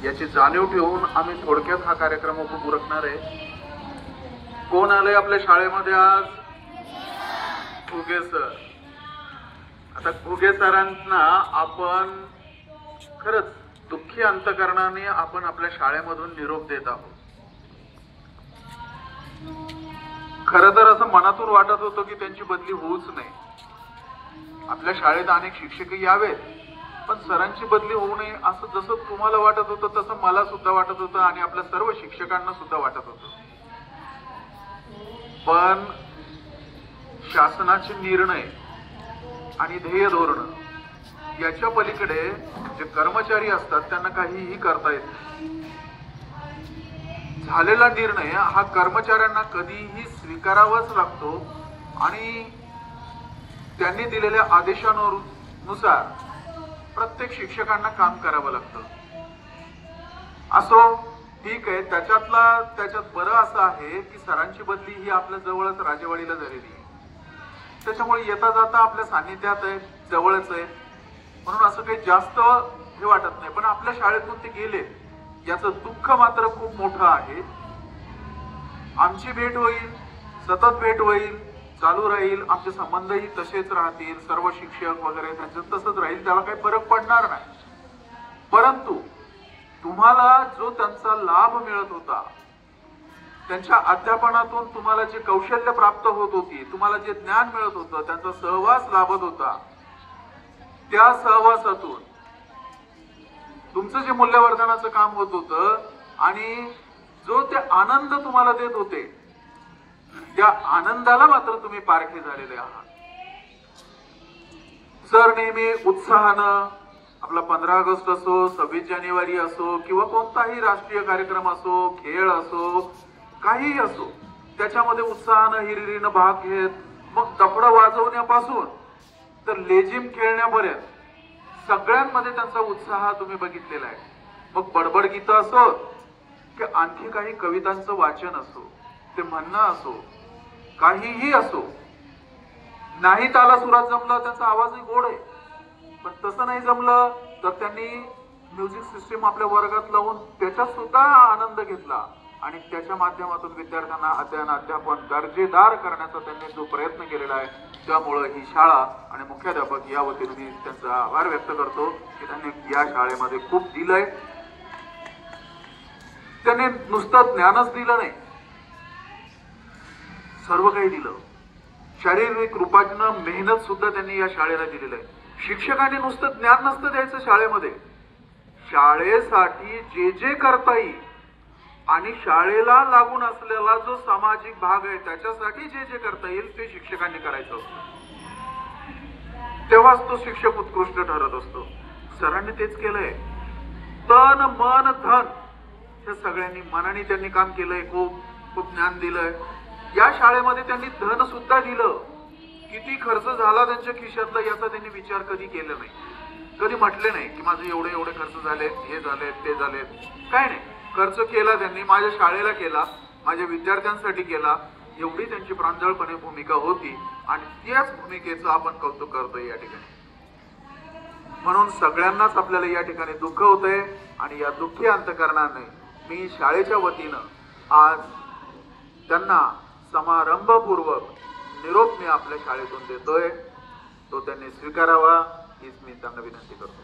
याची जाणीव ठेवून आम्ही थोडक्यात हा कार्यक्रम उरकणार आहे. कोण आले आपल्या शाळेमध्ये आज? घुगे सर. आता घुगे सरांना आपण खरंच दुःखी अंतकरणाने आपण आपल्या शाळेमधून निरोप देत आहोत. खरं तर असं मनातून वाटत होतं की त्यांची बदली होऊच नये. आपल्या शाळेत अनेक शिक्षक यावेत, पण सरांची बदली होऊ नये असं जसं तुम्हाला वाटत होतं तसं मला सुद्धा वाटत होतं आणि आपल्या सर्व शिक्षकांना सुद्धा वाटत होतं. पण शासनाचे निर्णय आणि ध्येय धोरण याच्या पलीकडे जे कर्मचारी असतात त्यांना काहीही करता येत नाही. झालेला निर्णय हा कर्मचाऱ्यांना कधीही स्वीकारावाच लागतो आणि त्यांनी दिलेल्या आदेशानुसार प्रत्येक शिक्षकांना काम करावं लागतं. असो, ठीक आहे. त्याच्यात बरं असं आहे की सरांची बदली ही आपल्या जवळच राजेवाडीला झालेली आहे. त्याच्यामुळे येता जाता आपल्या सानिध्यात आहे, जवळच आहे, म्हणून असं काही जास्त हे वाटत नाही. पण आपल्या शाळेतून ते गेले याचं दुःख मात्र खूप मोठं आहे. आमची भेट होईल, सतत भेट होईल, चालू राहील, आमचे संबंधही तसेच राहतील, सर्व शिक्षक वगैरे त्यांचं तसंच राहील, त्याला काही फरक पडणार नाही. परंतु तुम्हाला जो त्यांचा लाभ मिळत होता, त्यांच्या अध्यापनातून तुम्हाला जे कौशल्य प्राप्त होत होती, तुम्हाला जे ज्ञान मिळत होतं, त्यांचा सहवास लाभत होता, त्या सहवासातून तुमचं जे मूल्यवर्धनाचं काम होत होतं आणि जो ते आनंद तुम्हाला देत होते, त्या आनंदाला मात्र तुम्ही पारखे झालेले आहात. सर नेहमी उत्साहानं आपला 15 ऑगस्ट असो, 26 जानेवारी असो किंवा कोणताही राष्ट्रीय कार्यक्रम असो, खेळ असो, काहीही असो, त्याच्यामध्ये उत्साहानं हिरिरीनं भाग घेत, मग दफडं वाजवण्यापासून तर लेझिम खेळण्यापर्यंत सगळ्यांमध्ये त्यांचा उत्साह तुम्ही बघितलेला आहे. मग बडबड गीतं असो की आणखी काही कवितांचं वाचन असो, ते म्हणणं असो, काहीही असो. नाही ताला सुरात जमलं, त्यांचा आवाजही गोड आहे, पण तसं नाही जमलं तर त्यांनी म्युझिक सिस्टीम आपल्या वर्गात लावून त्याच्यात सुद्धा आनंद घेतला आणि त्याच्या माध्यमातून विद्यार्थ्यांना अध्यापन दर्जेदार करण्याचा त्यांनी जो प्रयत्न केलेला आहे, त्यामुळे ही शाळा आणि मुख्याध्यापक या वतीने मी त्यांचा आभार व्यक्त करतो की त्यांनी या शाळेमध्ये खूप दिलंय. त्यांनी नुसतं ज्ञानच दिलं नाही, सर्व काही दिलं. शारीरिक रूपानं मेहनत सुद्धा त्यांनी या शाळेला दिलेलं आहे. शिक्षकांनी नुसतं ज्ञान नसतं द्यायचं शाळेमध्ये, शाळेसाठी जे जे करता येईल आणि शाळेला लागून असलेला जो सामाजिक भाग आहे त्याच्यासाठी जे जे करता येईल ते शिक्षकांनी करायचं असतं. तेव्हाच तो शिक्षक उत्कृष्ट ठरत असतो. सरांनी तेच केलंय. तन मन धन हे सगळ्यांनी मनाने त्यांनी काम केलंय. खूप खूप ज्ञान दिलंय. या शाळेमध्ये त्यांनी धन सुद्धा दिलं. किती खर्च झाला त्यांच्या खिशातला याचा त्यांनी विचार कधी केला नाही. कधी म्हटले नाही की माझे एवढे एवढे खर्च झाले, हे झाले, ते झाले. काय नाही, खर्च केला त्यांनी, माझ्या शाळेला केला, माझ्या विद्यार्थ्यांसाठी केला. एवढी त्यांची प्रांजळपणे भूमिका होती आणि त्याच भूमिकेचं आपण कौतुक करतोय या ठिकाणी. म्हणून सगळ्यांनाच आपल्याला या ठिकाणी दुःख होतंय आणि या दुःखी अंतकरणाने मी शाळेच्या वतीनं आज त्यांना समारंभपूर्वक निरोप मी आपल्या शाळेतून देतोय. तो त्यांनी स्वीकारावा हीच मी त्यांना विनंती करतो.